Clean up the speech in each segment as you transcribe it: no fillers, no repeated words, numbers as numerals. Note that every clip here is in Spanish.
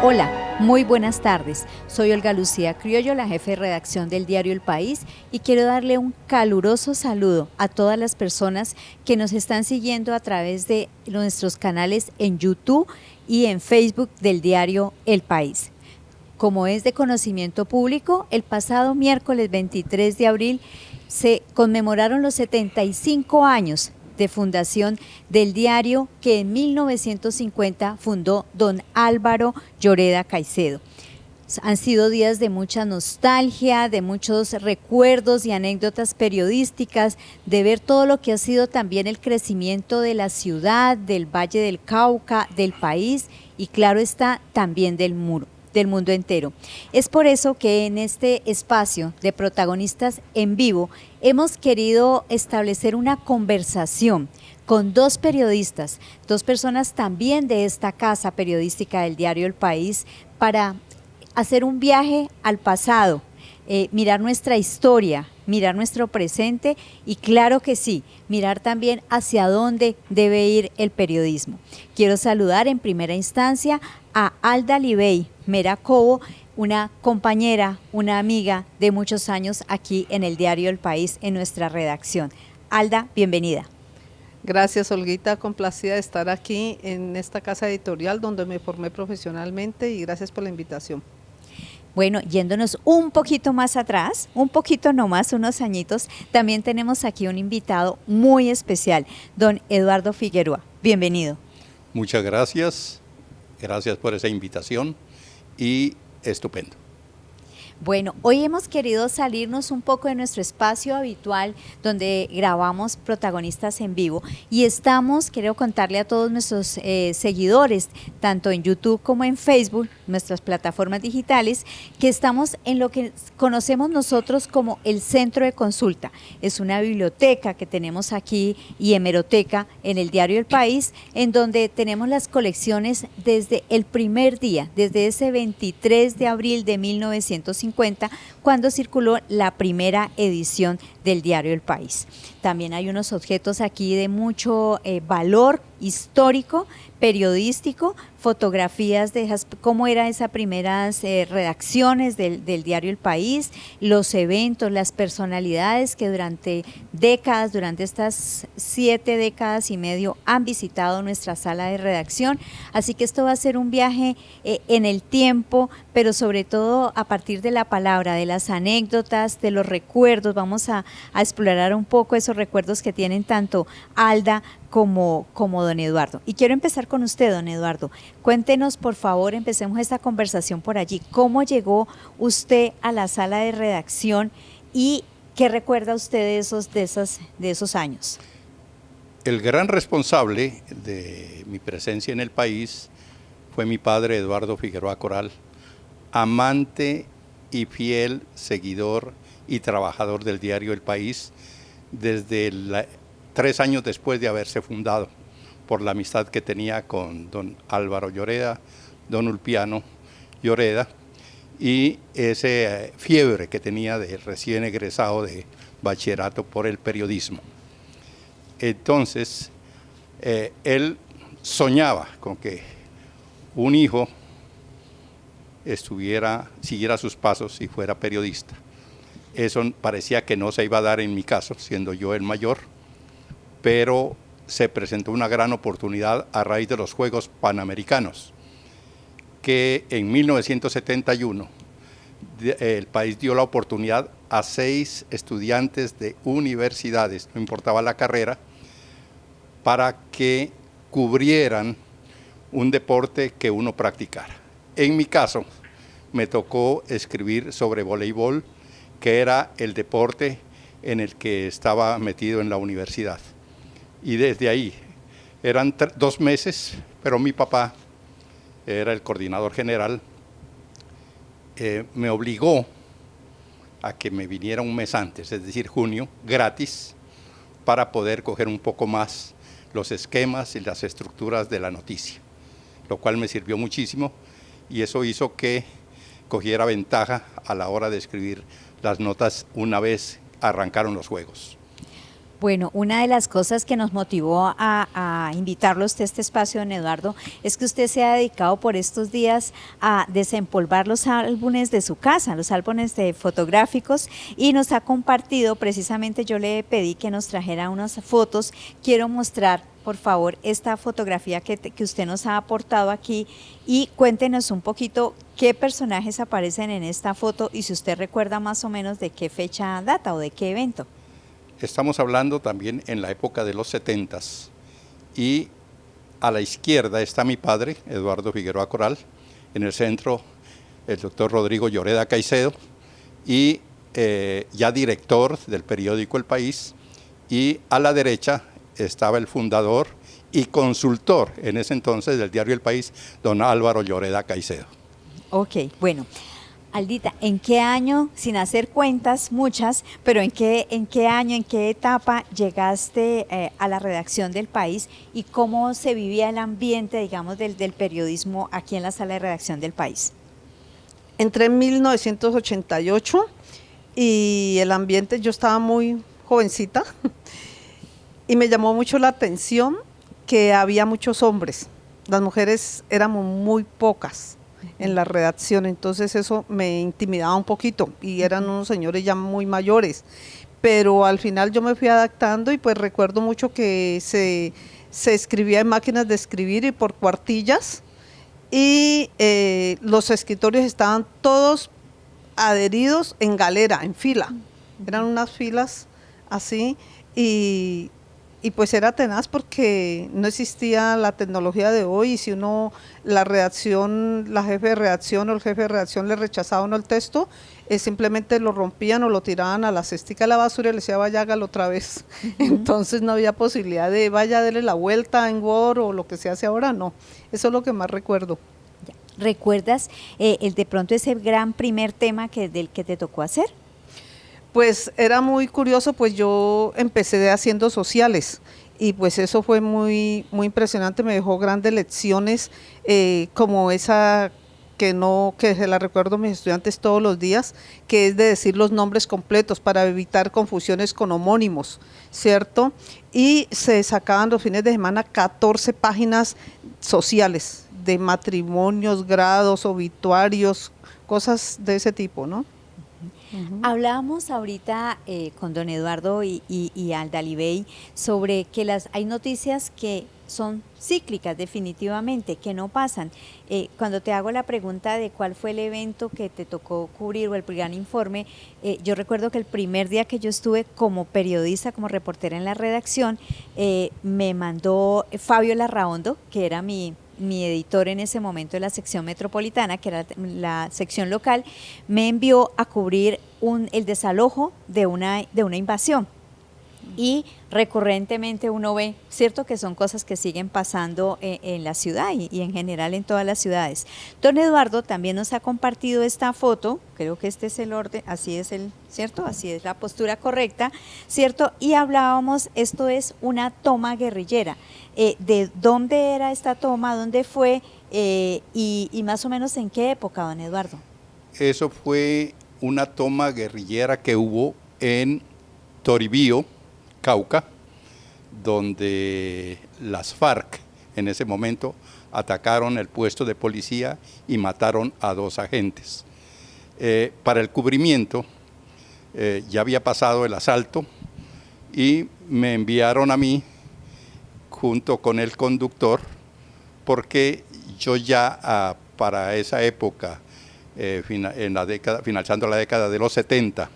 Hola, muy buenas tardes. Soy Olga Lucía Criollo, la jefe de redacción del diario El País, y quiero darle un caluroso saludo a todas las personas que nos están siguiendo a través de nuestros canales en YouTube y en Facebook del diario El País. Como es de conocimiento público, el pasado miércoles 23 de abril se conmemoraron los 75 años de fundación del diario que en 1950 fundó don Álvaro Lloreda Caicedo. Han sido días de mucha nostalgia, de muchos recuerdos y anécdotas periodísticas, de ver todo lo que ha sido también el crecimiento de la ciudad, del Valle del Cauca, del país y claro está, también del mundo entero. Es por eso que en este espacio de protagonistas en vivo hemos querido establecer una conversación con dos periodistas, dos personas también de esta casa periodística del diario El País, para hacer un viaje al pasado, mirar nuestra historia, mirar nuestro presente y claro que sí, mirar también hacia dónde debe ir el periodismo. Quiero saludar en primera instancia a Alda Libey Mera Cobo, una compañera, una amiga de muchos años aquí en el diario El País, en nuestra redacción. Alda, bienvenida. Gracias, Olguita, complacida de estar aquí en esta casa editorial donde me formé profesionalmente y gracias por la invitación. Bueno, yéndonos un poquito más atrás, un poquito nomás, unos añitos, también tenemos aquí un invitado muy especial, don Eduardo Figueroa. Bienvenido. Muchas gracias por esa invitación y estupendo. Bueno, hoy hemos querido salirnos un poco de nuestro espacio habitual donde grabamos protagonistas en vivo y estamos, quiero contarle a todos nuestros seguidores, tanto en YouTube como en Facebook, nuestras plataformas digitales, que estamos en lo que conocemos nosotros como el Centro de Consulta. Es una biblioteca que tenemos aquí y hemeroteca en el diario El País, en donde tenemos las colecciones desde el primer día, desde ese 23 de abril de 1950, cuando circuló la primera edición del diario El País. También hay unos objetos aquí de mucho valor histórico, periodístico, fotografías de cómo eran esas primeras redacciones del diario El País, los eventos, las personalidades que durante décadas, durante estas 7 décadas y medio han visitado nuestra sala de redacción. Así que esto va a ser un viaje en el tiempo, pero sobre todo a partir de la palabra, de las anécdotas, de los recuerdos. Vamos a explorar un poco esos recuerdos que tienen tanto Alda como don Eduardo. Y quiero empezar con usted, don Eduardo. Cuéntenos, por favor, empecemos esta conversación por allí. ¿Cómo llegó usted a la sala de redacción y qué recuerda usted de esos años? El gran responsable de mi presencia en El País fue mi padre, Eduardo Figueroa Coral, amante y fiel seguidor y trabajador del diario El País desde 3 años después de haberse fundado, por la amistad que tenía con don Álvaro Lloreda, don Ulpiano Lloreda y ese fiebre que tenía de recién egresado de bachillerato por el periodismo. Entonces, él soñaba con que un hijo siguiera sus pasos y fuera periodista. Eso parecía que no se iba a dar en mi caso, siendo yo el mayor, pero se presentó una gran oportunidad a raíz de los Juegos Panamericanos, que en 1971 el país dio la oportunidad a 6 estudiantes de universidades, no importaba la carrera, para que cubrieran un deporte que uno practicara. En mi caso, me tocó escribir sobre voleibol, que era el deporte en el que estaba metido en la universidad. Y desde ahí, eran 2 meses, pero mi papá era el coordinador general, me obligó a que me viniera un mes antes, es decir, junio, gratis, para poder coger un poco más los esquemas y las estructuras de la noticia, lo cual me sirvió muchísimo y eso hizo que cogiera ventaja a la hora de escribir las notas una vez arrancaron los juegos. Bueno, una de las cosas que nos motivó a invitarlo a usted a este espacio, don Eduardo, es que usted se ha dedicado por estos días a desempolvar los álbumes de su casa, los álbumes de fotográficos, y nos ha compartido, precisamente yo le pedí que nos trajera unas fotos. Quiero mostrar, por favor, esta fotografía que usted nos ha aportado aquí, y cuéntenos un poquito qué personajes aparecen en esta foto y si usted recuerda más o menos de qué fecha data o de qué evento. Estamos hablando también en la época de los 70s, y a la izquierda está mi padre, Eduardo Figueroa Coral, en el centro el doctor Rodrigo Lloreda Caicedo, y ya director del periódico El País, y a la derecha estaba el fundador y consultor en ese entonces del diario El País, don Álvaro Lloreda Caicedo. Ok, bueno. Aldita, ¿en qué año, sin hacer cuentas muchas, pero en qué año, en qué etapa llegaste a la redacción del País y cómo se vivía el ambiente, digamos, del periodismo aquí en la sala de redacción del País? Entré en 1988 y el ambiente, yo estaba muy jovencita y me llamó mucho la atención que había muchos hombres, las mujeres éramos muy pocas en la redacción, entonces eso me intimidaba un poquito y eran unos señores ya muy mayores, pero al final yo me fui adaptando y pues recuerdo mucho que se escribía en máquinas de escribir y por cuartillas, y los escritorios estaban todos adheridos en galera, en fila, eran unas filas así, y pues era tenaz porque no existía la tecnología de hoy, y si uno, la redacción, la jefe de redacción o el jefe de redacción le rechazaba uno el texto, simplemente lo rompían o lo tiraban a la cestica de la basura y le decía vaya, hágalo otra vez. Entonces no había posibilidad de vaya, dele la vuelta en Word o lo que se hace ahora, no. Eso es lo que más recuerdo. ¿Recuerdas de pronto ese gran primer tema del que te tocó hacer? Pues era muy curioso, pues yo empecé haciendo sociales y pues eso fue muy impresionante, me dejó grandes lecciones, como esa que se la recuerdo a mis estudiantes todos los días, que es de decir los nombres completos para evitar confusiones con homónimos, ¿cierto? Y se sacaban los fines de semana 14 páginas sociales de matrimonios, grados, obituarios, cosas de ese tipo, ¿no? Hablábamos ahorita con don Eduardo y Aldalibey sobre que hay noticias que son cíclicas definitivamente, que no pasan. Cuando te hago la pregunta de cuál fue el evento que te tocó cubrir o el gran informe, yo recuerdo que el primer día que yo estuve como periodista, como reportera en la redacción, me mandó Fabio Larraondo, que era mi editor en ese momento de la sección metropolitana, que era la sección local, me envió a cubrir el desalojo de una invasión. Y recurrentemente uno ve, cierto, que son cosas que siguen pasando en la ciudad y en general en todas las ciudades. Don Eduardo también nos ha compartido esta foto, creo que este es el orden, así es ¿cierto? Así es la postura correcta, ¿cierto? Y hablábamos, esto es una toma guerrillera. ¿De dónde era esta toma? ¿Dónde fue? Y más o menos en qué época, don Eduardo. Eso fue una toma guerrillera que hubo en Toribío, Cauca, donde las FARC en ese momento atacaron el puesto de policía y mataron a 2 agentes. Para el cubrimiento ya había pasado el asalto y me enviaron a mí junto con el conductor, porque yo ya para esa época, finalizando la década de los 70,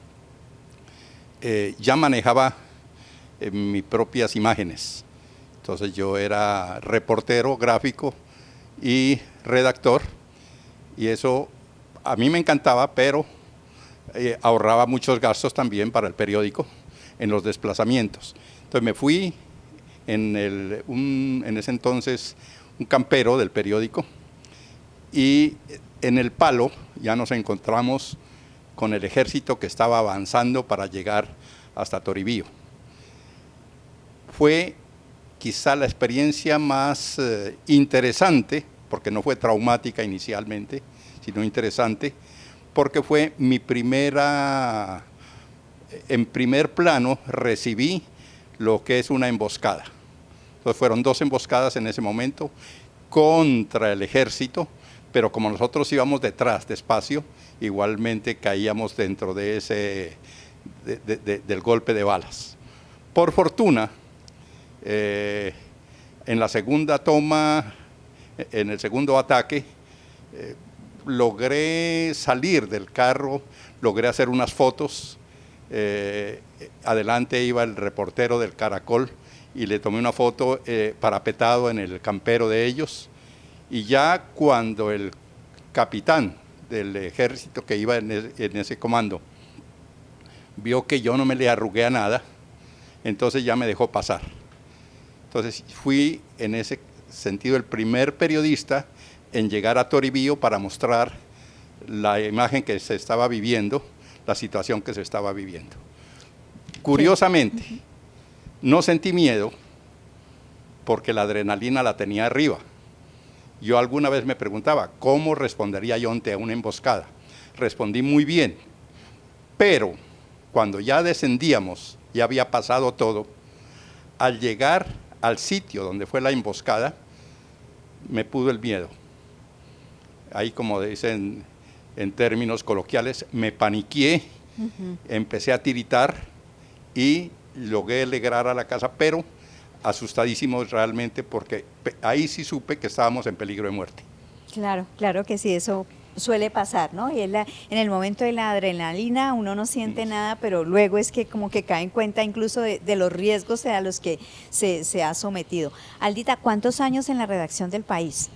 ya manejaba mis propias imágenes. Entonces yo era reportero gráfico y redactor, y eso a mí me encantaba, pero ahorraba muchos gastos también para el periódico en los desplazamientos. Entonces me fui en ese entonces un campero del periódico, y en el Palo ya nos encontramos con el ejército que estaba avanzando para llegar hasta Toribío. Fue quizá la experiencia más interesante, porque no fue traumática inicialmente, sino interesante, porque fue en primer plano recibí lo que es una emboscada. Entonces fueron 2 emboscadas en ese momento contra el ejército, pero como nosotros íbamos detrás, despacio, igualmente caíamos dentro de ese, del golpe de balas. Por fortuna, en la segunda toma, en el segundo ataque, logré salir del carro, logré hacer unas fotos. Adelante iba el reportero del Caracol y le tomé una foto parapetado en el campero de ellos. Y ya cuando el capitán del ejército que iba en ese comando vio que yo no me le arrugué a nada, entonces ya me dejó pasar. Entonces fui en ese sentido el primer periodista en llegar a Toribío para mostrar la imagen que se estaba viviendo, la situación que se estaba viviendo. Curiosamente, no sentí miedo porque la adrenalina la tenía arriba. Yo alguna vez me preguntaba, ¿cómo respondería yo ante una emboscada? Respondí muy bien, pero cuando ya descendíamos, ya había pasado todo, al llegar al sitio donde fue la emboscada, me pudo el miedo. Ahí, como dicen en términos coloquiales, me paniqué, empecé a tiritar y logré llegar a la casa, pero asustadísimos realmente porque ahí sí supe que estábamos en peligro de muerte. Claro, claro que sí, eso suele pasar, ¿no? Y en el momento de la adrenalina uno no siente nada, pero luego es que como que cae en cuenta incluso de los riesgos a los que se ha sometido. Aldita, ¿cuántos años en la redacción del País?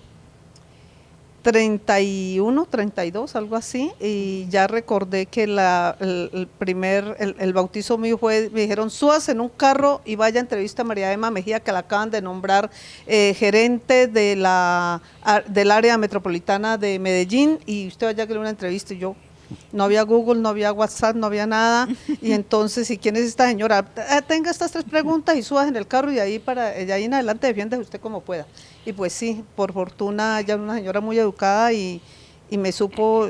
31, 32, algo así, y ya recordé que el bautizo mío fue, me dijeron, súbase en un carro y vaya a entrevista a María Emma Mejía, que la acaban de nombrar gerente del área metropolitana de Medellín, y usted vaya a hacerle una entrevista. Y yo, no había Google, no había WhatsApp, no había nada, y entonces, ¿y quién es esta señora? Tenga estas 3 preguntas y subas en el carro, y de ahí en adelante defiende usted como pueda. Y pues sí, por fortuna, ella es una señora muy educada y me supo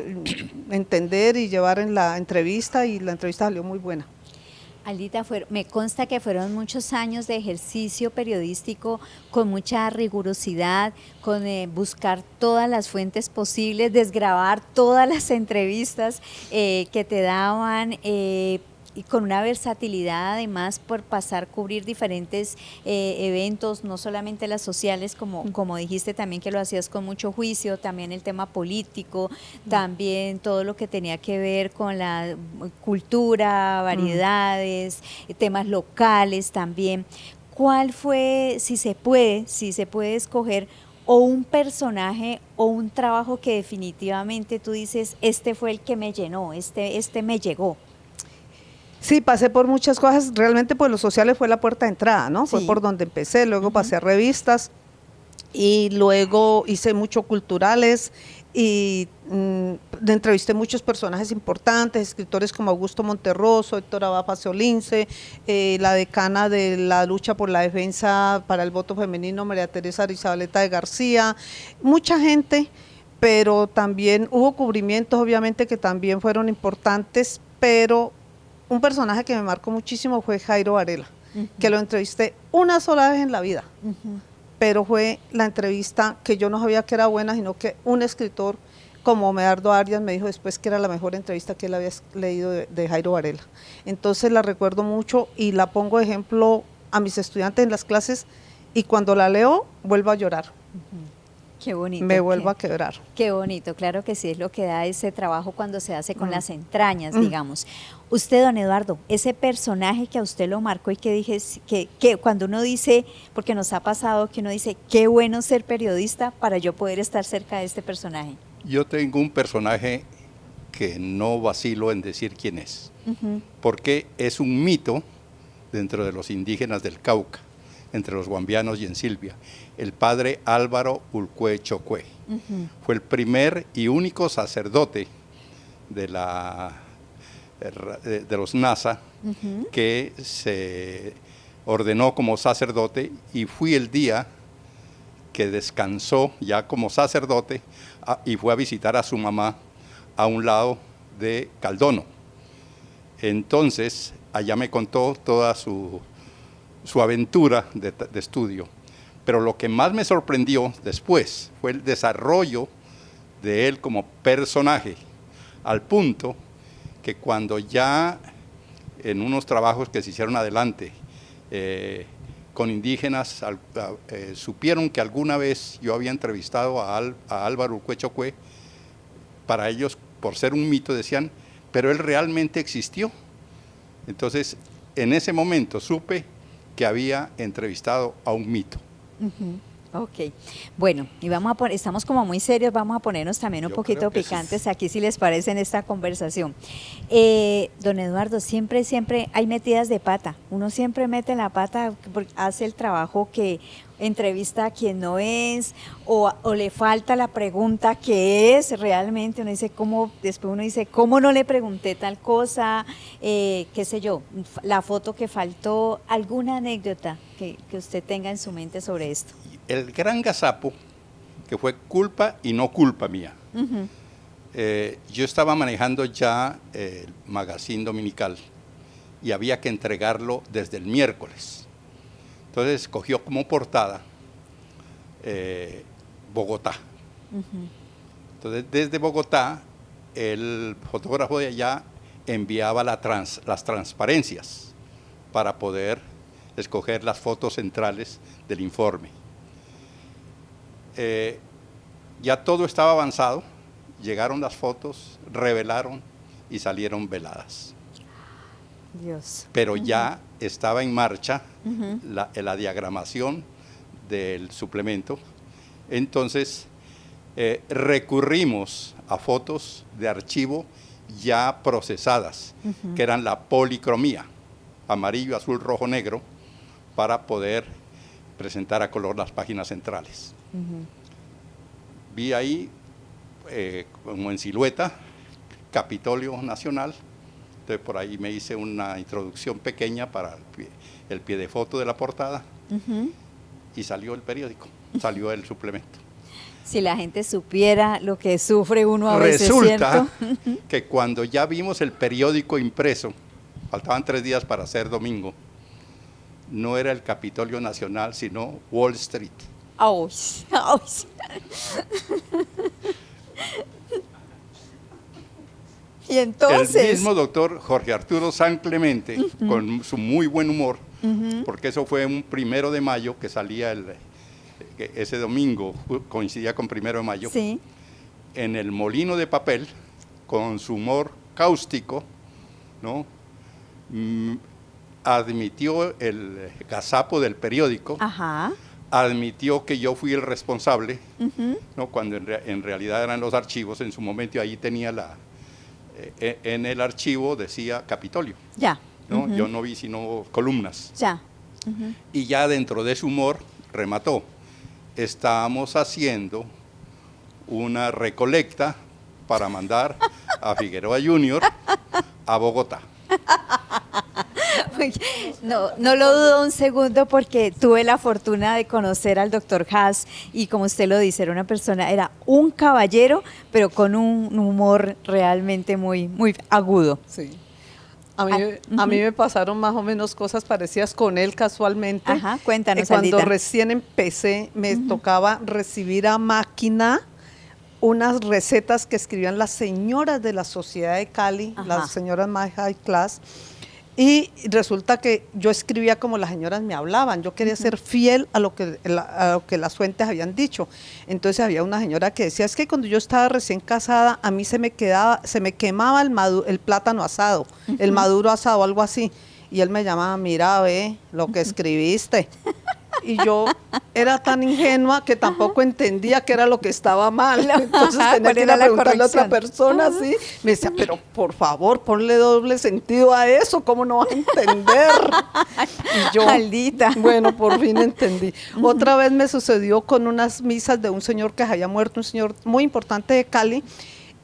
entender y llevar en la entrevista, y la entrevista salió muy buena. Aldita, me consta que fueron muchos años de ejercicio periodístico con mucha rigurosidad, con buscar todas las fuentes posibles, desgravar todas las entrevistas que te daban, y con una versatilidad además por cubrir diferentes eventos, no solamente las sociales, como dijiste también que lo hacías con mucho juicio, también el tema político, también todo lo que tenía que ver con la cultura, variedades, temas locales también. ¿Cuál fue, si se puede escoger, o un personaje o un trabajo que definitivamente tú dices, este fue el que me llenó, este me llegó? Sí, pasé por muchas cosas, realmente pues los sociales fue la puerta de entrada, ¿no? Sí. Fue por donde empecé, luego pasé a revistas y luego hice mucho culturales y entrevisté muchos personajes importantes, escritores como Augusto Monterroso, Héctor Abad Faciolince, la decana de la lucha por la defensa para el voto femenino, María Teresa Arizabaleta de García, mucha gente, pero también hubo cubrimientos obviamente que también fueron importantes, pero un personaje que me marcó muchísimo fue Jairo Varela, que lo entrevisté una sola vez en la vida, pero fue la entrevista que yo no sabía que era buena, sino que un escritor como Medardo Arias me dijo después que era la mejor entrevista que él había leído de Jairo Varela. Entonces la recuerdo mucho y la pongo de ejemplo a mis estudiantes en las clases, y cuando la leo vuelvo a llorar. Qué bonito. Me vuelvo a quebrar. Qué bonito, claro que sí, es lo que da ese trabajo cuando se hace con las entrañas, digamos. Usted, don Eduardo, ese personaje que a usted lo marcó y que dije, que cuando uno dice, porque nos ha pasado que uno dice, qué bueno ser periodista para yo poder estar cerca de este personaje. Yo tengo un personaje que no vacilo en decir quién es, porque es un mito dentro de los indígenas del Cauca, entre los guambianos y en Silvia, el padre Álvaro Ulcue Chocue. Fue el primer y único sacerdote de los Nasa que se ordenó como sacerdote, y fui el día que descansó ya como sacerdote y fue a visitar a su mamá a un lado de Caldono. Entonces, allá me contó toda su su aventura de estudio. Pero lo que más me sorprendió después fue el desarrollo de él como personaje, al punto que cuando ya en unos trabajos que se hicieron adelante con indígenas, supieron que alguna vez yo había entrevistado a Álvaro Urqué, para ellos, por ser un mito, decían, pero él realmente existió. Entonces, en ese momento supe que había entrevistado a un mito. Ok, bueno, y estamos como muy serios, vamos a ponernos también un poquito picantes sí. Aquí, si les parece, en esta conversación. Don Eduardo, siempre hay metidas de pata, uno siempre mete la pata, hace el trabajo que entrevista a quien no es, o le falta la pregunta que es realmente, uno dice, después uno dice, ¿cómo no le pregunté tal cosa? Qué sé yo, la foto que faltó, alguna anécdota que usted tenga en su mente sobre esto. El gran gazapo, que fue culpa y no culpa mía. Yo estaba manejando ya el magazine dominical y había que entregarlo desde el miércoles. Entonces escogió como portada Bogotá. Entonces desde Bogotá el fotógrafo de allá enviaba las transparencias para poder escoger las fotos centrales del informe. Ya todo estaba avanzado, llegaron las fotos, revelaron y salieron veladas. Dios. Pero ya estaba en marcha la diagramación del suplemento. Entonces recurrimos a fotos de archivo ya procesadas, que eran la policromía, amarillo, azul, rojo, negro, para poder presentar a color las páginas centrales. Vi ahí, como en silueta, Capitolio Nacional. Entonces por ahí me hice una introducción pequeña para el pie de foto de la portada y salió el periódico, salió el suplemento. Si la gente supiera lo que sufre uno a veces, resulta ¿cierto? Que cuando ya vimos el periódico impreso, faltaban 3 días para ser domingo, no era el Capitolio Nacional, sino Wall Street. ¡Auch! ¡Auch! Y entonces el mismo doctor Jorge Arturo San Clemente, con su muy buen humor, porque eso fue un 1 de mayo que salía ese domingo, coincidía con 1 de mayo, sí. En el molino de papel, con su humor cáustico, ¿no? Admitió el gazapo del periódico. Ajá. Admitió que yo fui el responsable, ¿no? Cuando en realidad eran los archivos. En su momento ahí tenía en el archivo decía Capitolio. Ya. ¿No? Yo no vi sino columnas. Ya. Y ya dentro de su humor remató. Estábamos haciendo una recolecta para mandar a Figueroa Junior a Bogotá. No lo dudo un segundo, porque tuve la fortuna de conocer al doctor Haas y, como usted lo dice, era un caballero, pero con un humor realmente muy, muy agudo. Sí. A mí me pasaron más o menos cosas parecidas con él casualmente. Ajá, cuéntanos, cuando Aldita. recién empecé, me tocaba recibir a máquina unas recetas que escribían las señoras de la sociedad de Cali, las señoras más high class, y resulta que yo escribía como las señoras me hablaban. Yo quería ser fiel a lo que las fuentes habían dicho. Entonces había una señora que decía, es que cuando yo estaba recién casada, a mí se me quemaba el plátano asado, el maduro asado, algo así. Y él me llamaba, mira, ve lo que escribiste. Y yo era tan ingenua que tampoco entendía qué era lo que estaba mal. Entonces tenía que ir a preguntarle a otra persona, ¿sí? Me decía, pero por favor, ponle doble sentido a eso, ¿cómo no vas a entender? Y yo, Maldita. Bueno, por fin entendí. Otra vez me sucedió con unas misas de un señor que había muerto, un señor muy importante de Cali,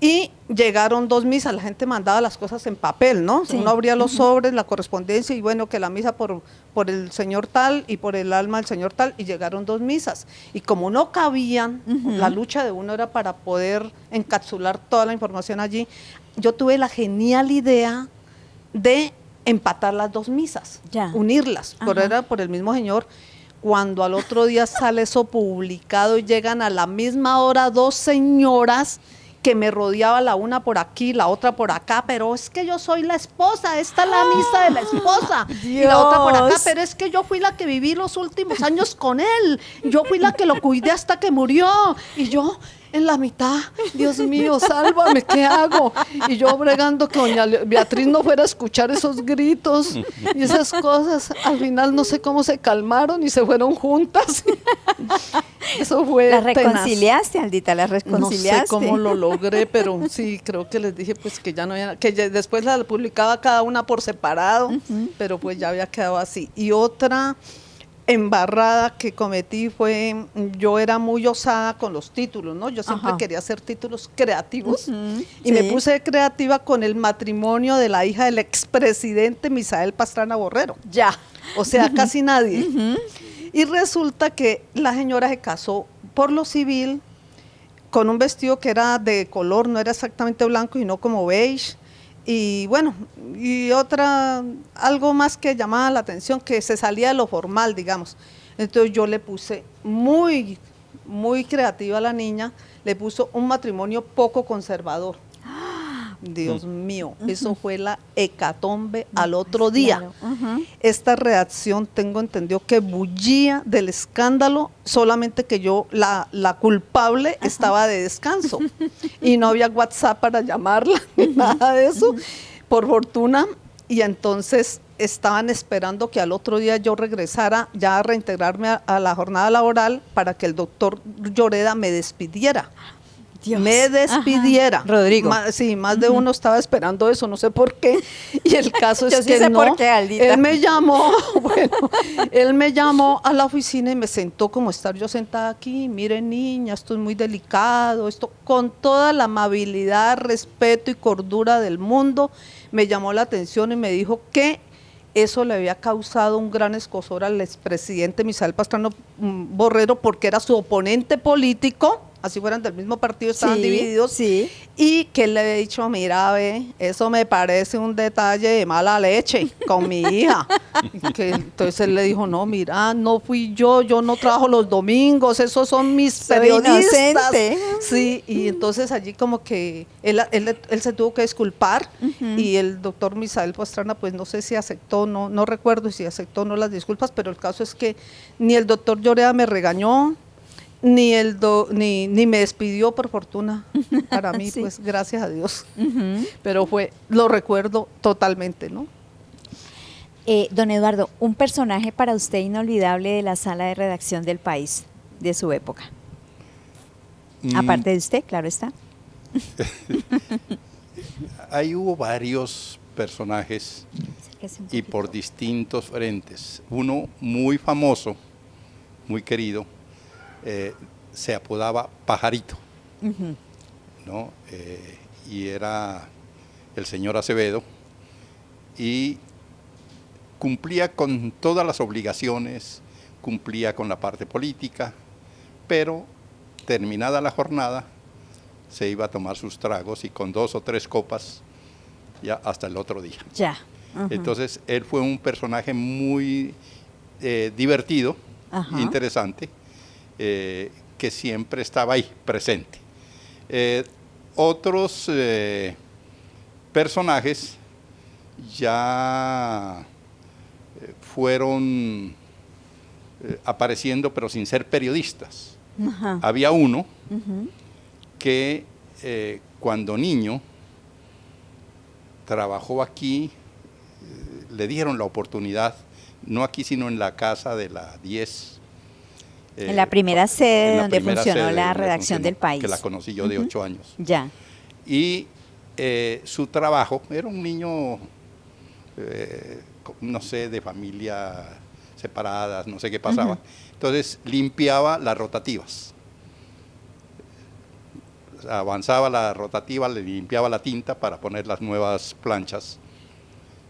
y llegaron 2 misas, la gente mandaba las cosas en papel, ¿no? Sí. Uno abría los sobres, la correspondencia, y bueno, que la misa por el señor tal y por el alma del señor tal, y llegaron 2 misas. Y como no cabían, la lucha de uno era para poder encapsular toda la información allí, yo tuve la genial idea de empatar las dos misas, Ya. unirlas, Ajá. pero era por el mismo señor. Cuando al otro día sale eso publicado y llegan a la misma hora dos señoras que me rodeaba, la una por aquí, la otra por acá, pero es que yo soy la esposa, esta es la misa de la esposa, y la otra por acá, Dios. pero es que yo fui la que viví los últimos años con él, yo fui la que lo cuidé hasta que murió, y yo en la mitad, Dios mío, sálvame, ¿qué hago? Y yo bregando que doña Beatriz no fuera a escuchar esos gritos y esas cosas, al final no sé cómo se calmaron y se fueron juntas. Eso fue ¿Las tenaz. reconciliaste, Aldita? ¿Las reconciliaste? No sé cómo lo logré, pero sí, creo que les dije pues que ya no había, que después la publicaba cada una por separado, pero pues ya había quedado así. Y otra embarrada que cometí fue, yo era muy osada con los títulos, ¿no? Yo siempre Ajá. quería hacer títulos creativos Ujú, y me sí. puse creativa con el matrimonio de la hija del expresidente Misael Pastrana Borrero. Ya. O sea, casi nadie. Y resulta que la señora se casó por lo civil con un vestido que era de color, no era exactamente blanco, sino como beige. Y bueno, y otra, algo más que llamaba la atención, que se salía de lo formal, digamos. Entonces yo le puse muy, muy creativa a la niña, le puso un matrimonio poco conservador. Dios mío, eso fue la hecatombe al otro día. Claro. Ujú. Esta reacción tengo entendido que bullía del escándalo, solamente que yo, la culpable, estaba de descanso y no había WhatsApp para llamarla, ni nada de eso, por fortuna, y entonces estaban esperando que al otro día yo regresara ya a reintegrarme a la jornada laboral para que el doctor Lloreda me despidiera. Dios. Me despidiera. Ajá. Rodrigo. Sí, más de uno estaba esperando eso, no sé por qué. Y el caso es Yo sí que sé no. por qué, Aldita. Él me llamó, bueno, él me llamó a la oficina y me sentó como estar yo sentada aquí. Mire, niña, esto es muy delicado, esto con toda la amabilidad, respeto y cordura del mundo, me llamó la atención y me dijo que eso le había causado un gran escozor al expresidente Misael Pastrana Borrero porque era su oponente político, así fueran del mismo partido, estaban Sí, divididos, sí. y que él le había dicho, mira, ve, eso me parece un detalle de mala leche con mi hija. Y que, entonces él le dijo, no, mira, no fui yo no trabajo los domingos, esos son mis Soy periodistas. inocente. Sí, y entonces allí como que él se tuvo que disculpar y el doctor Misael Pastrana, pues no sé si aceptó, no recuerdo si aceptó o no las disculpas, pero el caso es que ni el doctor Lloreda me regañó, ni ni me despidió, por fortuna para mí, Sí. pues gracias a Dios. Ujú. Pero lo recuerdo totalmente, ¿no? Don Eduardo, un personaje para usted inolvidable de la sala de redacción del País, de su época. Aparte de usted, claro está. Ahí hubo varios personajes Acérquese un y poquito. por distintos frentes. Uno muy famoso, muy querido, se apodaba Pajarito, Ujú. ¿no? Y era el señor Acevedo y cumplía con todas las obligaciones, cumplía con la parte política, pero terminada la jornada se iba a tomar sus tragos y con 2 o 3 copas ya hasta el otro día. Ya. Ujú. Entonces él fue un personaje muy divertido, Ajá. interesante, que siempre estaba ahí, presente. Otros personajes ya fueron apareciendo, pero sin ser periodistas. Ajá. Había uno Ujú. que cuando niño trabajó aquí, le dieron la oportunidad, no aquí sino en la casa de la 10. En la primera sede en la donde primera funcionó sede la donde redacción funcionó, del País. que la conocí yo de 8 años. Ya. Y su trabajo, era un niño, no sé, de familia separadas, no sé qué pasaba. Entonces limpiaba las rotativas. Avanzaba la rotativa, le limpiaba la tinta para poner las nuevas planchas.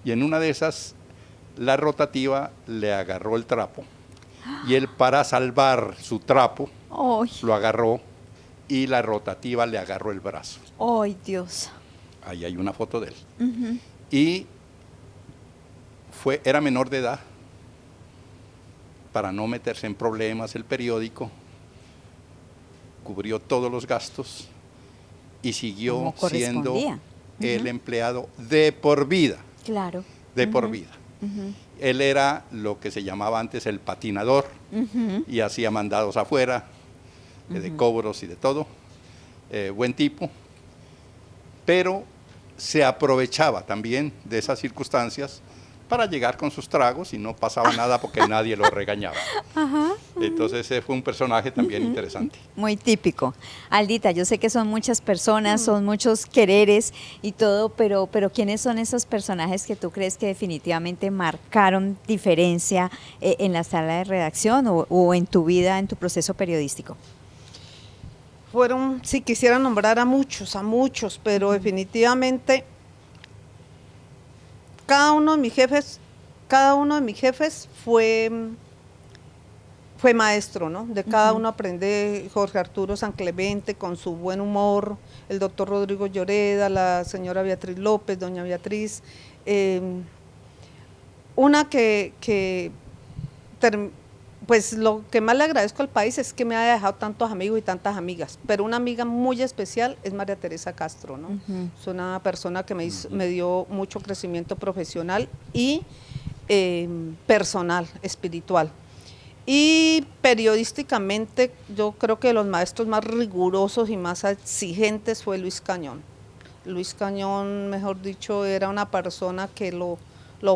Y en una de esas, la rotativa le agarró el trapo. Y él, para salvar su trapo, ¡Ay! lo agarró y la rotativa le agarró el brazo. ¡Ay, Dios! Ahí hay una foto de él. Ujú. Y era menor de edad, para no meterse en problemas el periódico, cubrió todos los gastos y siguió siendo el empleado de por vida. Claro. De por vida. Él era lo que se llamaba antes el patinador y hacía mandados afuera, de cobros y de todo. Buen tipo, pero se aprovechaba también de esas circunstancias para llegar con sus tragos y no pasaba nada porque nadie lo regañaba. Entonces ese fue un personaje también interesante. Muy típico. Aldita, yo sé que son muchas personas, son muchos quereres y todo, pero ¿quiénes son esos personajes que tú crees que definitivamente marcaron diferencia en la sala de redacción o en tu vida, en tu proceso periodístico? Fueron, si quisiera nombrar a muchos, pero definitivamente cada uno de mis jefes fue maestro, ¿no? De cada uno aprende. Jorge Arturo San Clemente con su buen humor, el doctor Rodrigo Lloreda, la señora Beatriz López, doña Beatriz, pues lo que más le agradezco al país es que me haya dejado tantos amigos y tantas amigas, pero una amiga muy especial es María Teresa Castro, ¿no? Es una persona que me dio mucho crecimiento profesional y personal, espiritual. Y periodísticamente yo creo que los maestros más rigurosos y más exigentes fue Luis Cañón. Luis Cañón, mejor dicho, era una persona que lo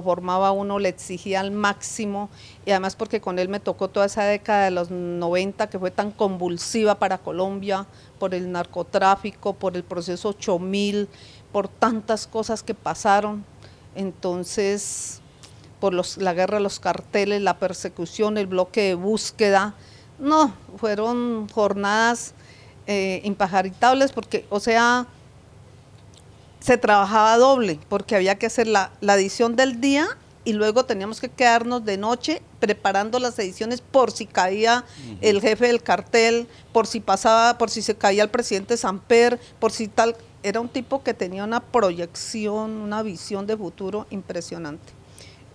formaba uno, le exigía al máximo, y además porque con él me tocó toda esa década de los 90 que fue tan convulsiva para Colombia, por el narcotráfico, por el proceso 8000, por tantas cosas que pasaron. Entonces, por la guerra de los carteles, la persecución, el bloque de búsqueda, no, fueron jornadas impajaritables porque, o sea, se trabajaba doble, porque había que hacer la edición del día y luego teníamos que quedarnos de noche preparando las ediciones por si caía el jefe del cartel, por si se caía el presidente Samper, por si tal. Era un tipo que tenía una proyección, una visión de futuro impresionante.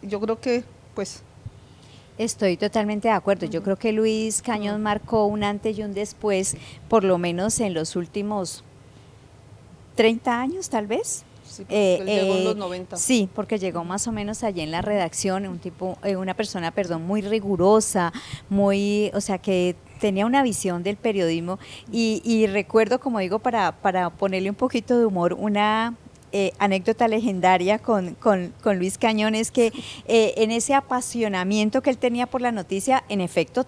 Yo creo que, pues... Estoy totalmente de acuerdo. Yo creo que Luis Cañón marcó un antes y un después, por lo menos en los últimos 30 años, tal vez. Sí, él llegó en los 90. Sí, porque llegó más o menos allí en la redacción, una persona, muy rigurosa, o sea, que tenía una visión del periodismo y recuerdo, como digo, para ponerle un poquito de humor, una anécdota legendaria con Luis Cañón es que en ese apasionamiento que él tenía por la noticia, en efecto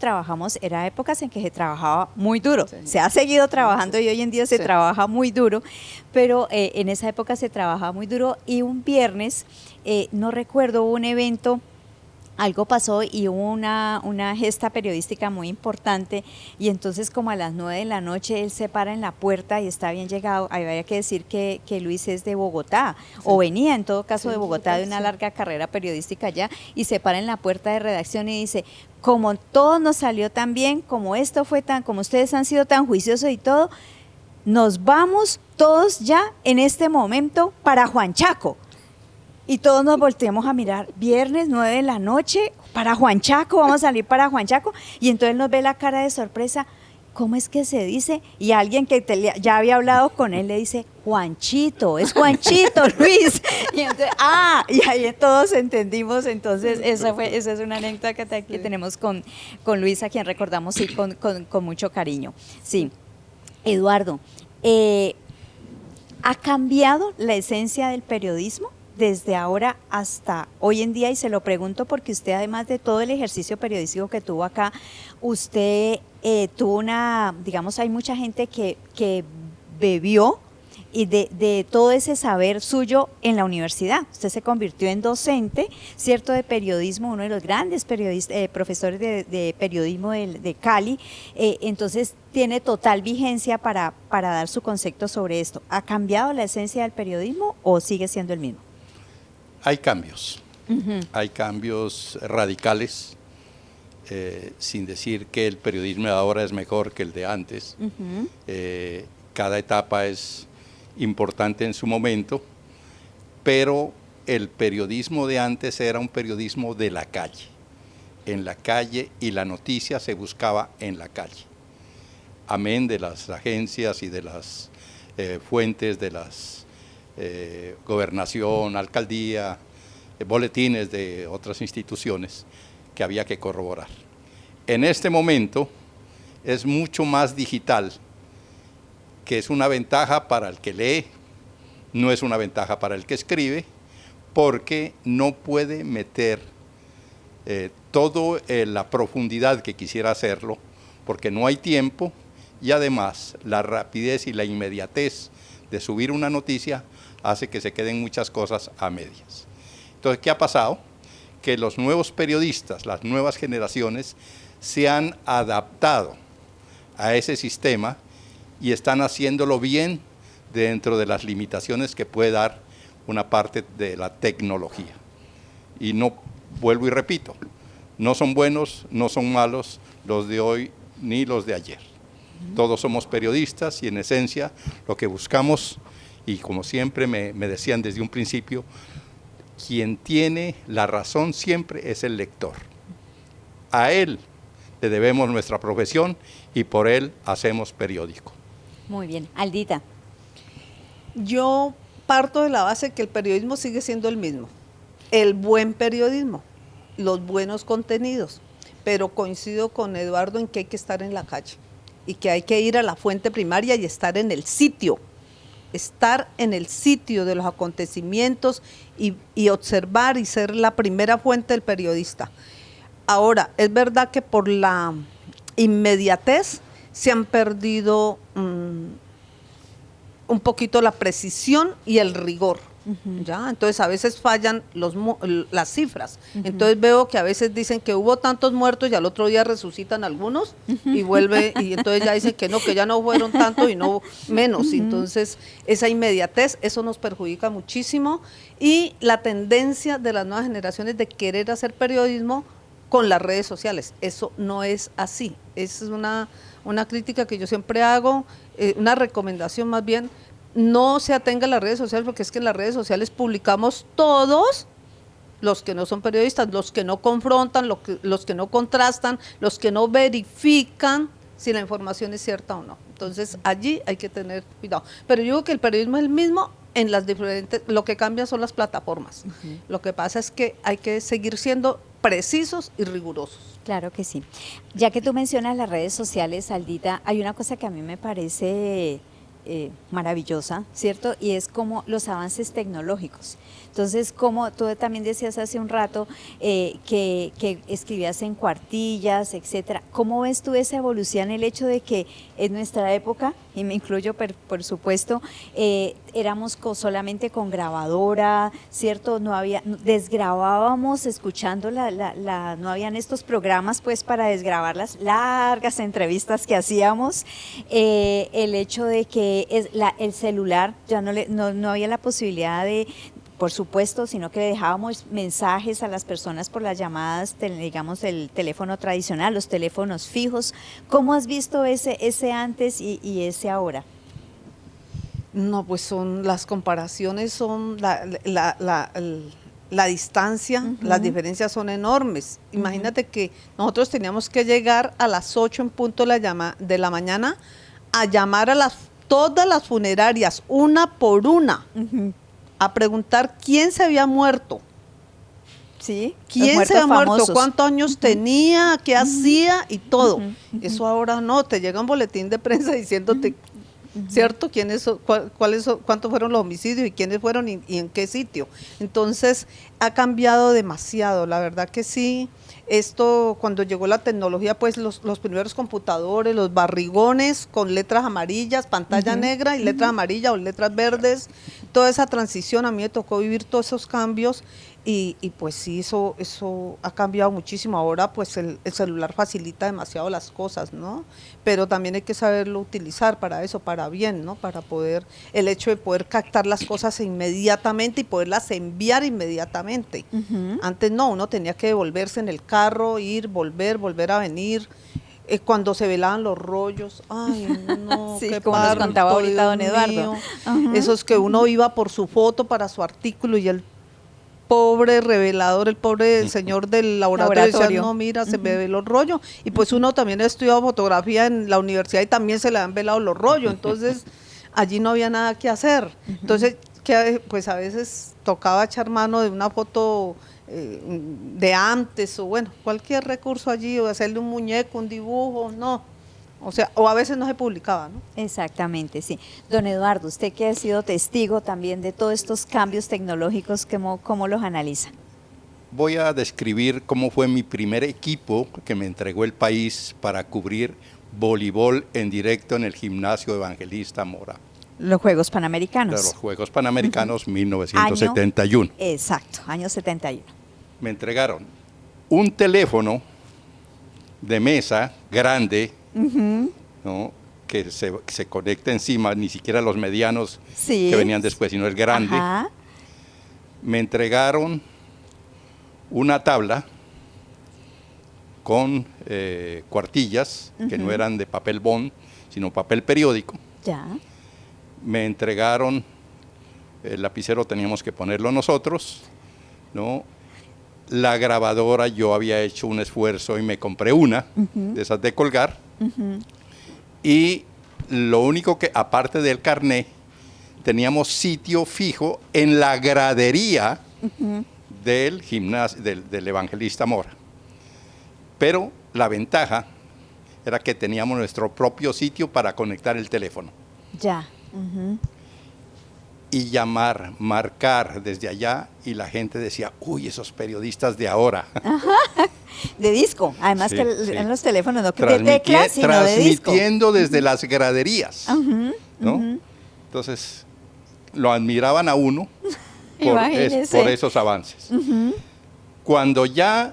era épocas en que se trabajaba muy duro, se ha seguido trabajando y hoy en día se trabaja muy duro, pero en esa época se trabajaba muy duro y un viernes, no recuerdo, hubo un evento, algo pasó y hubo una gesta periodística muy importante y entonces como a las 9 de la noche él se para en la puerta y está bien llegado. Había que decir que Luis es de Bogotá, o venía en todo caso de Bogotá, de una larga carrera periodística allá, y se para en la puerta de redacción y dice: como todo nos salió tan bien, como ustedes han sido tan juiciosos y todo, nos vamos todos ya en este momento para Juanchaco. Y todos nos volteamos a mirar, viernes 9 de la noche, para Juanchaco, vamos a salir para Juanchaco. Y entonces nos ve la cara de sorpresa, ¿cómo es que se dice? Y alguien que ya había hablado con él le dice, Juanchito, es Juanchito, Luis. Y entonces, y ahí todos entendimos. Entonces, esa es una anécdota que tenemos con Luis, a quien recordamos con mucho cariño. Sí, Eduardo, ¿ha cambiado la esencia del periodismo desde ahora hasta hoy en día? Y se lo pregunto porque usted, además de todo el ejercicio periodístico que tuvo acá, usted tuvo hay mucha gente que bebió y de todo ese saber suyo en la universidad. Usted se convirtió en docente, ¿cierto?, de periodismo, uno de los grandes profesores de periodismo de Cali. Entonces tiene total vigencia para dar su concepto sobre esto. ¿Ha cambiado la esencia del periodismo o sigue siendo el mismo? Hay cambios, hay cambios radicales, sin decir que el periodismo de ahora es mejor que el de antes. Cada etapa es importante en su momento, pero el periodismo de antes era un periodismo de la calle, en la calle, y la noticia se buscaba en la calle. Amén de las agencias y de las fuentes de las gobernación, alcaldía, boletines de otras instituciones que había que corroborar. En este momento es mucho más digital, que es una ventaja para el que lee, no es una ventaja para el que escribe, porque no puede meter toda la profundidad que quisiera hacerlo, porque no hay tiempo, y además la rapidez y la inmediatez de subir una noticia hace que se queden muchas cosas a medias. Entonces, ¿qué ha pasado? Que los nuevos periodistas, las nuevas generaciones, se han adaptado a ese sistema y están haciéndolo bien dentro de las limitaciones que puede dar una parte de la tecnología. Y no, vuelvo y repito, no son buenos, no son malos los de hoy ni los de ayer. Todos somos periodistas y en esencia lo que buscamos, y como siempre me decían desde un principio, quien tiene la razón siempre es el lector. A él le debemos nuestra profesión y por él hacemos periódico. Muy bien. Aldita. Yo parto de la base que el periodismo sigue siendo el mismo, el buen periodismo, los buenos contenidos, pero coincido con Eduardo en que hay que estar en la calle y que hay que ir a la fuente primaria y estar en el sitio de los acontecimientos y observar y ser la primera fuente del periodista. Ahora, es verdad que por la inmediatez se han perdido un poquito la precisión y el rigor. ¿Ya? Entonces a veces fallan las cifras. Entonces veo que a veces dicen que hubo tantos muertos y al otro día resucitan algunos y vuelve, y entonces ya dicen que ya no fueron tantos y no menos. Entonces esa inmediatez, eso nos perjudica muchísimo, y la tendencia de las nuevas generaciones de querer hacer periodismo con las redes sociales. Eso no es así. Es una crítica que yo siempre hago, una recomendación más bien. No se atenga a las redes sociales, porque es que en las redes sociales publicamos todos los que no son periodistas, los que no confrontan, los que no contrastan, los que no verifican si la información es cierta o no. Entonces allí hay que tener cuidado. Pero yo digo que el periodismo es el mismo en las diferentes, lo que cambia son las plataformas. Lo que pasa es que hay que seguir siendo precisos y rigurosos. Claro que sí. Ya que tú mencionas las redes sociales, Aldita, hay una cosa que a mí me parece maravillosa, ¿cierto? Y es como los avances tecnológicos. Entonces, como tú también decías hace un rato, que escribías en cuartillas, etcétera. ¿Cómo ves tú esa evolución, el hecho de que en nuestra época, y me incluyo por supuesto, éramos solamente con grabadora, ¿cierto? Desgrabábamos escuchando no habían estos programas pues para desgrabar las largas entrevistas que hacíamos, el hecho de que el celular ya no había la posibilidad de, por supuesto, sino que le dejábamos mensajes a las personas por las llamadas, digamos, el teléfono tradicional, los teléfonos fijos. ¿Cómo has visto ese antes y ese ahora? No, pues las comparaciones son la distancia, las diferencias son enormes. Imagínate que nosotros teníamos que llegar a las 8 en punto de la mañana a llamar a todas las funerarias, una por una, a preguntar quién se había muerto. Sí, quién se había muerto, cuántos años tenía, qué hacía y todo. Eso ahora no, te llega un boletín de prensa diciéndote, ¿cierto? ¿Cuántos fueron los homicidios y quiénes fueron y en qué sitio? Entonces, ha cambiado demasiado, la verdad que sí. Esto, cuando llegó la tecnología, pues los primeros computadores, los barrigones con letras amarillas, pantalla negra y letras amarillas o letras verdes, toda esa transición, a mí me tocó vivir todos esos cambios y pues sí, eso ha cambiado muchísimo. Ahora pues el celular facilita demasiado las cosas, ¿no? Pero también hay que saberlo utilizar para eso, para bien, ¿no? Para poder, el hecho de poder captar las cosas inmediatamente y poderlas enviar inmediatamente. Antes no, uno tenía que devolverse en el carro, ir, volver a venir. Cuando se velaban los rollos, ay no, sí, qué como nos contaba ahorita don Eduardo. Esos que uno iba por su foto para su artículo y el pobre revelador, el pobre señor del laboratorio, decía, Laboratorio. no, mira, se me ve los rollos. Y pues uno también ha estudiado fotografía en la universidad y también se le han velado los rollos, entonces allí no había nada que hacer. Entonces, pues a veces tocaba echar mano de una foto de antes, o bueno, cualquier recurso allí, o hacerle un muñeco, un dibujo, no. O sea, o a veces no se publicaba, ¿no? Exactamente, sí. Don Eduardo, usted que ha sido testigo también de todos estos cambios tecnológicos, ¿cómo los analiza? Voy a describir cómo fue mi primer equipo que me entregó el país para cubrir voleibol en directo en el gimnasio Evangelista Mora. Los Juegos De Panamericanos. los Juegos Panamericanos 1971. Exacto, año 71. Me entregaron un teléfono de mesa grande, ¿no? Que se conecta encima, ni siquiera los medianos Sí. que venían después, sino el grande. Ajá. Me entregaron una tabla con cuartillas, que no eran de papel bond, sino papel periódico. Ya. Me entregaron, el lapicero teníamos que ponerlo nosotros, ¿no? La grabadora, yo había hecho un esfuerzo y me compré una, de esas de colgar. Y lo único que, aparte del carné, teníamos sitio fijo en la gradería del gimnasio, del Evangelista Mora. Pero la ventaja era que teníamos nuestro propio sitio para conectar el teléfono. Ya. Y llamar, marcar desde allá, y la gente decía, uy, esos periodistas de ahora. De disco. Además Sí, que sí. en los teléfonos no de teclas, sino de disco. Transmitiendo desde las graderías, ¿no? Entonces, lo admiraban a uno Imagínese. por esos avances. Cuando ya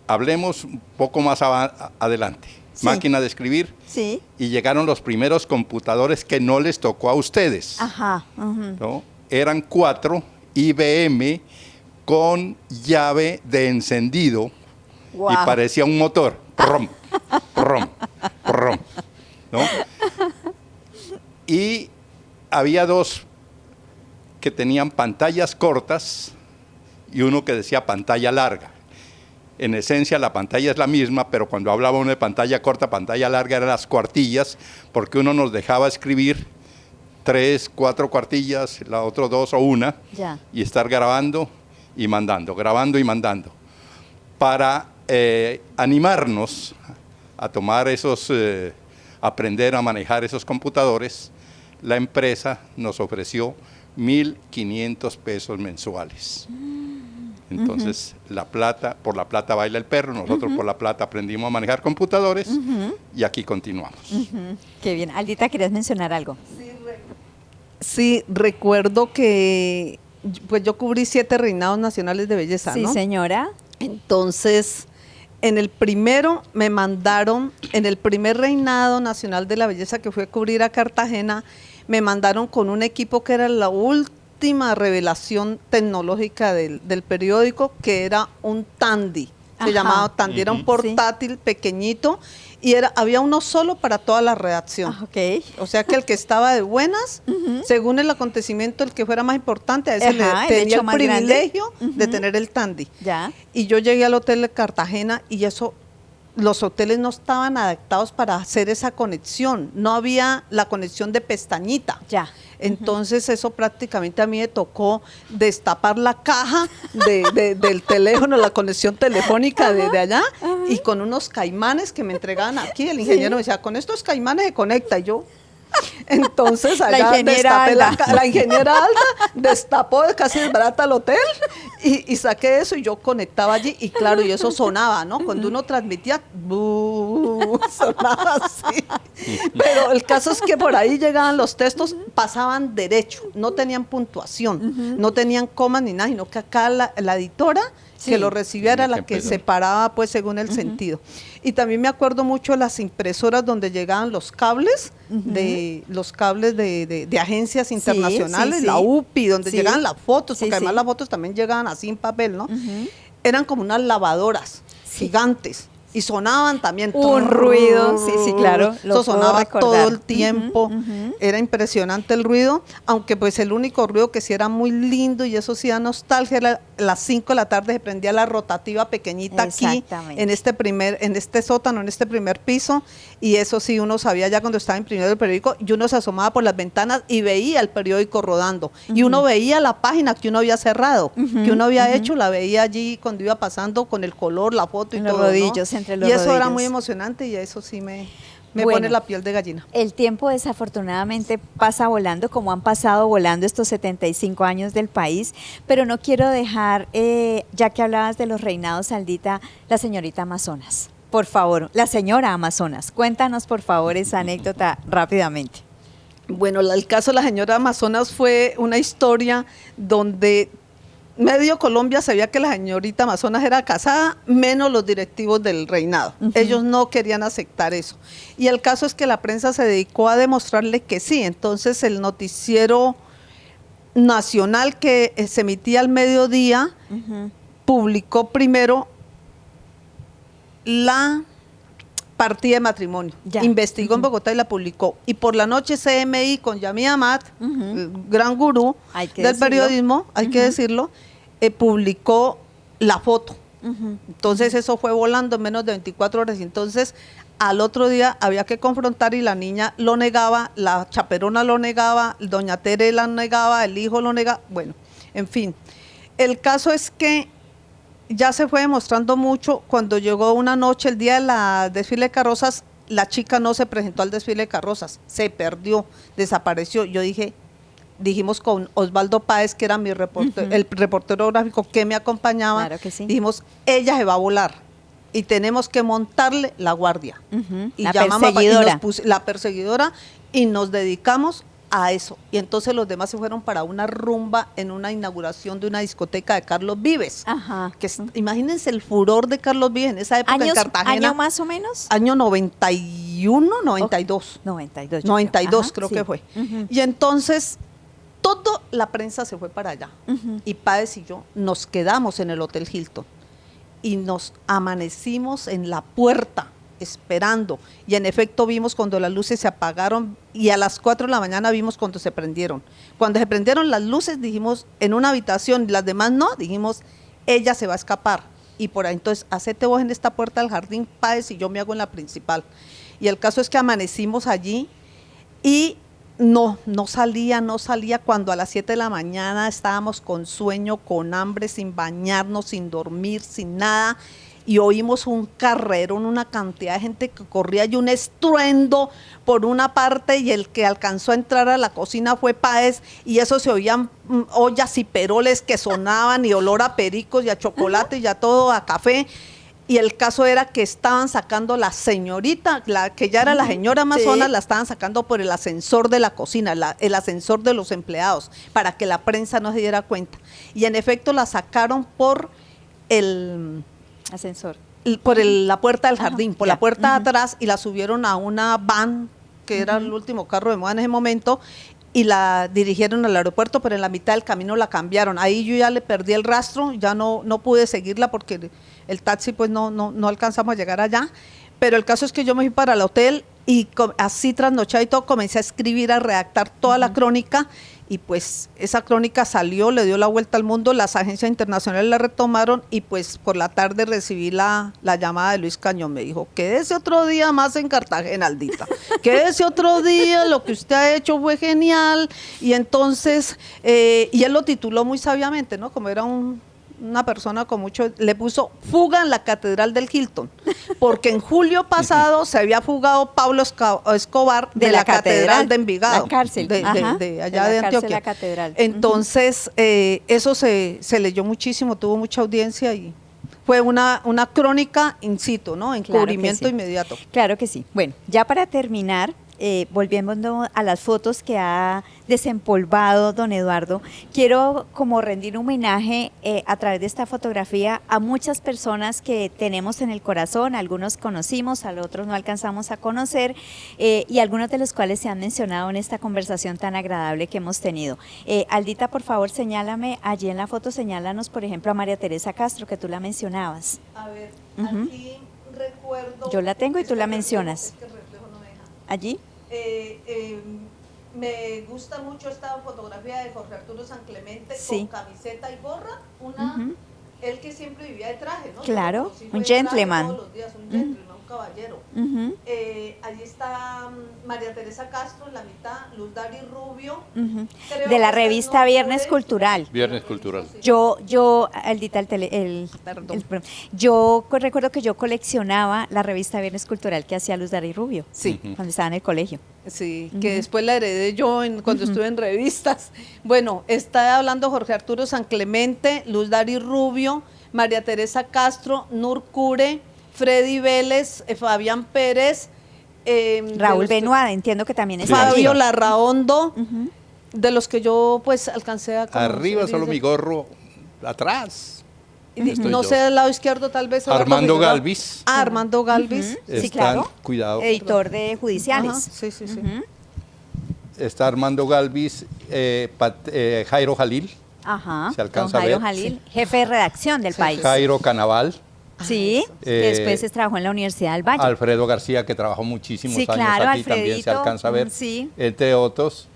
hablemos un poco más adelante, Sí. máquina de escribir, Sí. y llegaron los primeros computadores que no les tocó a ustedes, Ajá. ¿no? Eran 4 IBM con llave de encendido y Guau. parecía un motor. Prom, prom, prom, ¿no? Y había dos que tenían pantallas cortas y uno que decía pantalla larga. En esencia la pantalla es la misma, pero cuando hablaba uno de pantalla corta, pantalla larga eran las cuartillas, porque uno nos dejaba escribir 3, 4 cuartillas, la otra 2 o 1, Ya. y estar grabando y mandando, para animarnos a tomar aprender a manejar esos computadores. La empresa nos ofreció 1.500 pesos mensuales. Entonces, por la plata baila el perro, nosotros por la plata aprendimos a manejar computadores y aquí continuamos. Qué bien. Aldita, ¿querías mencionar algo? Sí, recuerdo que pues yo cubrí 7 reinados nacionales de belleza, Sí, ¿no? señora. Entonces, en el primero me mandaron, en el primer reinado nacional de la belleza que fui a cubrir a Cartagena, me mandaron con un equipo que era la última revelación tecnológica del periódico, que era un Tandy. Se Ajá. llamaba Tandy, era un portátil pequeñito y había uno solo para toda la redacción. Ah, ok. O sea que el que estaba de buenas, según el acontecimiento, el que fuera más importante, a ese Ajá, el tenía hecho el más grande. privilegio de tener el Tandy. Ya. Y yo llegué al hotel de Cartagena y los hoteles no estaban adaptados para hacer esa conexión. No había la conexión de pestañita. Ya. Entonces eso prácticamente a mí me tocó destapar la caja del teléfono, la conexión telefónica de allá, y con unos caimanes que me entregaban aquí. El ingeniero me decía, con estos caimanes se conecta. Y yo, entonces La allá ingeniera destapé Alda. la ingeniera Alda destapó casi desbarata el hotel y saqué eso y yo conectaba allí. Y claro, y eso sonaba, ¿no? Cuando uno transmitía, ¡bu! Sonaba así. Pero el caso es que por ahí llegaban los textos, pasaban derecho, no tenían puntuación, no tenían comas ni nada, sino que acá la editora Sí. que lo recibía era Tenía la que que empezar. separaba pues según el sentido. Y también me acuerdo mucho de las impresoras donde llegaban los cables, de agencias internacionales, sí. la UPI, donde Sí. llegaban las fotos, Sí, porque además sí. las fotos también llegaban así en papel, ¿no? Eran como unas lavadoras gigantes. Y sonaban también. Un ruido, sí, sí, claro. Lo Eso sonaba puedo todo recordar. el tiempo. Era impresionante el ruido, aunque pues el único ruido que sí era muy lindo y eso sí da nostalgia, era las 5 de la tarde se prendía la rotativa pequeñita aquí, Exactamente. en este sótano, en este primer piso, y eso sí uno sabía ya cuando estaba imprimiendo el periódico, y uno se asomaba por las ventanas y veía el periódico rodando, y uno veía la página que uno había cerrado, que uno había hecho, la veía allí cuando iba pasando con el color, la foto y En los todo, ¿no? rodillos, entre los Y eso era rodillos. muy emocionante y eso sí me Bueno, pone la piel de gallina. El tiempo desafortunadamente pasa volando, como han pasado volando estos 75 años del país, pero no quiero dejar, ya que hablabas de los reinados, Aldita, la señorita Amazonas. Por favor, la señora Amazonas, cuéntanos por favor esa anécdota rápidamente. Bueno, el caso de la señora Amazonas fue una historia donde medio Colombia sabía que la señorita Amazonas era casada, menos los directivos del reinado. Ellos no querían aceptar eso. Y el caso es que la prensa se dedicó a demostrarle que sí. Entonces el noticiero nacional que se emitía al mediodía publicó primero la partida de matrimonio. Ya. Investigó en Bogotá y la publicó. Y por la noche CMI con Yami Amad, el gran gurú Hay que del decirlo. periodismo, hay que decirlo, publicó la foto. Entonces eso fue volando en menos de 24 horas. Entonces al otro día había que confrontar y la niña lo negaba, la chaperona lo negaba, doña Tere la negaba, el hijo lo negaba. Bueno, en fin. El caso es que ya se fue demostrando mucho. Cuando llegó una noche, el día del desfile de carrozas, la chica no se presentó al desfile de carrozas, se perdió, desapareció. Yo dijimos con Osvaldo Páez, que era mi el reportero gráfico que me acompañaba, Claro que sí. dijimos, ella se va a volar y tenemos que montarle la guardia. Y La llamamos perseguidora. la perseguidora, y nos dedicamos a eso. Y entonces los demás se fueron para una rumba en una inauguración de una discoteca de Carlos Vives. Ajá. Imagínense el furor de Carlos Vives en esa época en Cartagena. ¿Año más o menos? Año 91, 92. 92. yo 92 Ajá, creo sí. que fue. Y entonces toda la prensa se fue para allá. Y Páez y yo nos quedamos en el Hotel Hilton y nos amanecimos en la puerta esperando. Y en efecto vimos cuando las luces se apagaron y a las 4 de la mañana vimos cuando se prendieron. Cuando se prendieron las luces dijimos en una habitación, las demás no, dijimos ella se va a escapar. Y por ahí entonces, hacete vos en esta puerta del jardín, Páez, y yo me hago en la principal. Y el caso es que amanecimos allí y no salía. Cuando a las 7 de la mañana estábamos con sueño, con hambre, sin bañarnos, sin dormir, sin nada, y oímos un carrerón, una cantidad de gente que corría y un estruendo por una parte, y el que alcanzó a entrar a la cocina fue Páez, y eso se oían ollas y peroles que sonaban, y olor a pericos y a chocolate y a todo, a café. Y el caso era que estaban sacando la señorita, que ya era la señora Amazonas, la estaban sacando por el ascensor de la cocina, el ascensor de los empleados, para que la prensa no se diera cuenta. Y en efecto la sacaron por Ascensor. la puerta del jardín, por ya. la puerta de atrás, y la subieron a una van, que era el último carro de moda en ese momento, y la dirigieron al aeropuerto, pero en la mitad del camino la cambiaron. Ahí yo ya le perdí el rastro, ya no pude seguirla porque el taxi pues no alcanzamos a llegar allá. Pero el caso es que yo me fui para el hotel y así trasnochada y todo, comencé a escribir, a redactar toda la crónica, y pues esa crónica salió, le dio la vuelta al mundo, las agencias internacionales la retomaron, y pues por la tarde recibí la llamada de Luis Cañón. Me dijo, quédese otro día más en Cartagena, Aldita, quédese otro día, lo que usted ha hecho fue genial. Y entonces, y él lo tituló muy sabiamente, ¿no? Como era una persona con mucho, le puso fuga en la Catedral del Hilton, porque en julio pasado se había fugado Pablo Escobar de la Catedral de Envigado, la cárcel, de allá de la cárcel, Antioquia. la catedral. Entonces, eso se leyó muchísimo, tuvo mucha audiencia, y fue una crónica in situ, ¿no? En Claro que cubrimiento sí. inmediato. Claro que sí. Bueno, ya para terminar, volviendo a las fotos que ha desempolvado don Eduardo, quiero como rendir un homenaje a través de esta fotografía a muchas personas que tenemos en el corazón, algunos conocimos, a otros no alcanzamos a conocer, y algunos de los cuales se han mencionado en esta conversación tan agradable que hemos tenido. Aldita, por favor, señálame, allí en la foto señálanos, por ejemplo, a María Teresa Castro, que tú la mencionabas. A ver, Ujú. aquí un recuerdo. Yo la tengo y tú la reflejo, mencionas. es que el reflejo no deja. ¿Allí? Me gusta mucho esta fotografía de Jorge Arturo San Clemente Sí. con camiseta y gorra, Ujú. él que siempre vivía de traje, ¿no? Claro, Yo lo conocí, un fue de traje gentleman. todos los días, un gentleman, un caballero. Ujú, Allí está María Teresa Castro en la mitad, Luz Dari Rubio. ujú. Creo De la que revista estas Viernes nombres- Cultural. Viernes Cultural. Sí. Aldita, Perdón. recuerdo que yo coleccionaba la revista Viernes Cultural que hacía Luz Dari Rubio. Sí. Cuando estaba en el colegio. Sí, Ujú. que después la heredé yo cuando estuve en revistas. Bueno, está hablando Jorge Arturo San Clemente, Luz Dari Rubio, María Teresa Castro, Nur Cure, Freddy Vélez, Fabián Pérez, Raúl Benoit, entiendo que también está allí. Fabio Larraondo, Ujú. de los que yo pues alcancé a conocer. Arriba solo y de- mi gorro, atrás. y estoy no yo. sé, del lado izquierdo tal vez. Eduardo Armando Figueroa. Galvis. Ah, Armando Galvis. Ujú. Sí, Están, claro. cuidado, Editor de Judiciales. Ajá, sí, sí, sí. Ujú. está Armando Galvis, Jairo Jalil, Ajá. Se alcanza Don Jairo a ver. Jalil, jefe de redacción del país. Jairo Canaval, Sí, que después trabajó en la Universidad del Valle. Alfredo García, que trabajó muchísimos Sí, años claro, aquí, también se Alfredito, alcanza a ver, sí. entre otros.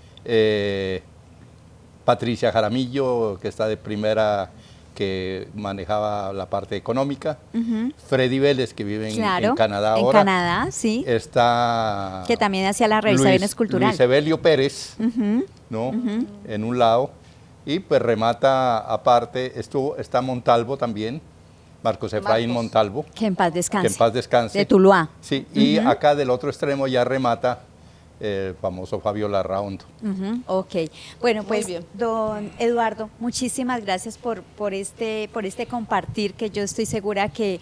Patricia Jaramillo, que está de primera, que manejaba la parte económica. Ujú. Freddy Vélez, que vive Claro, en Canadá en ahora. Canadá, sí. Está Que también hacía la revista Viernes Cultural. Luis Evelio Pérez, Ujú. ¿no? En un lado. Y pues remata aparte, está Montalvo también, Marcos Efraín Marcos. Montalvo, Que en paz descanse. que en paz descanse. De Tuluá. Sí, y acá del otro extremo ya remata el famoso Fabio Larraondo. Ujú, ok, bueno, Muy pues bien. don Eduardo, muchísimas gracias por este compartir, que yo estoy segura que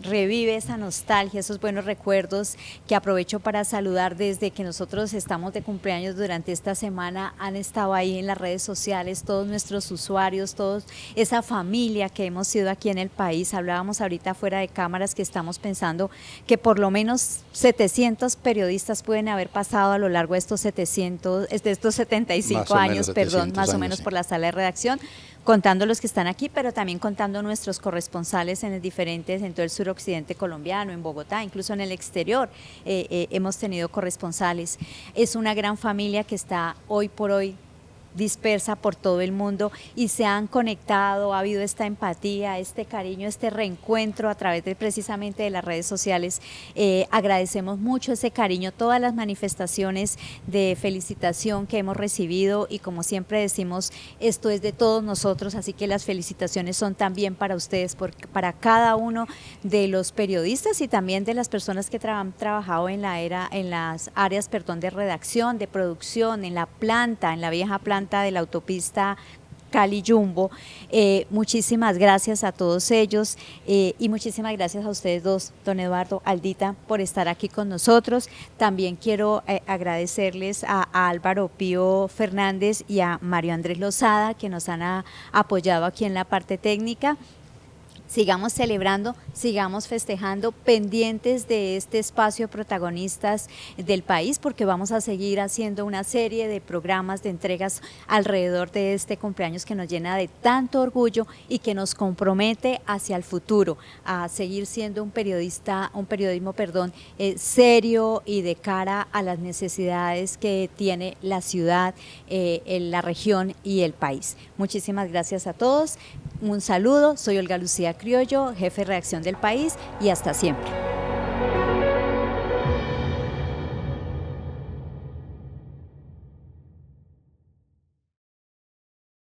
revive esa nostalgia, esos buenos recuerdos, que aprovecho para saludar desde que nosotros estamos de cumpleaños durante esta semana, han estado ahí en las redes sociales, todos nuestros usuarios, todos esa familia que hemos sido aquí en el país. Hablábamos ahorita fuera de cámaras que estamos pensando que por lo menos 700 periodistas pueden haber pasado a lo largo de estos 75 Más o menos años, perdón, 700 más o años, menos sí. por la sala de redacción, contando los que están aquí, pero también contando nuestros corresponsales en todo el suroccidente colombiano, en Bogotá, incluso en el exterior, hemos tenido corresponsales. Es una gran familia que está hoy por hoy dispersa por todo el mundo y se han conectado, ha habido esta empatía, este cariño, este reencuentro a través de precisamente de las redes sociales. Agradecemos mucho ese cariño, todas las manifestaciones de felicitación que hemos recibido, y como siempre decimos, esto es de todos nosotros, así que las felicitaciones son también para ustedes, para cada uno de los periodistas y también de las personas que han trabajado en las áreas de redacción, de producción, en la planta, en la vieja planta de la autopista Cali Jumbo. Muchísimas gracias a todos ellos y muchísimas gracias a ustedes dos, don Eduardo, Aldita, por estar aquí con nosotros. También quiero agradecerles a Álvaro Pío Fernández y a Mario Andrés Lozada, que nos han apoyado aquí en la parte técnica. Sigamos celebrando, sigamos festejando, pendientes de este espacio protagonistas del país, porque vamos a seguir haciendo una serie de programas, de entregas alrededor de este cumpleaños que nos llena de tanto orgullo y que nos compromete hacia el futuro, a seguir siendo un periodismo serio y de cara a las necesidades que tiene la ciudad, la región y el país. Muchísimas gracias a todos. Un saludo, soy Olga Lucía Criollo, jefe de redacción del país, y hasta siempre.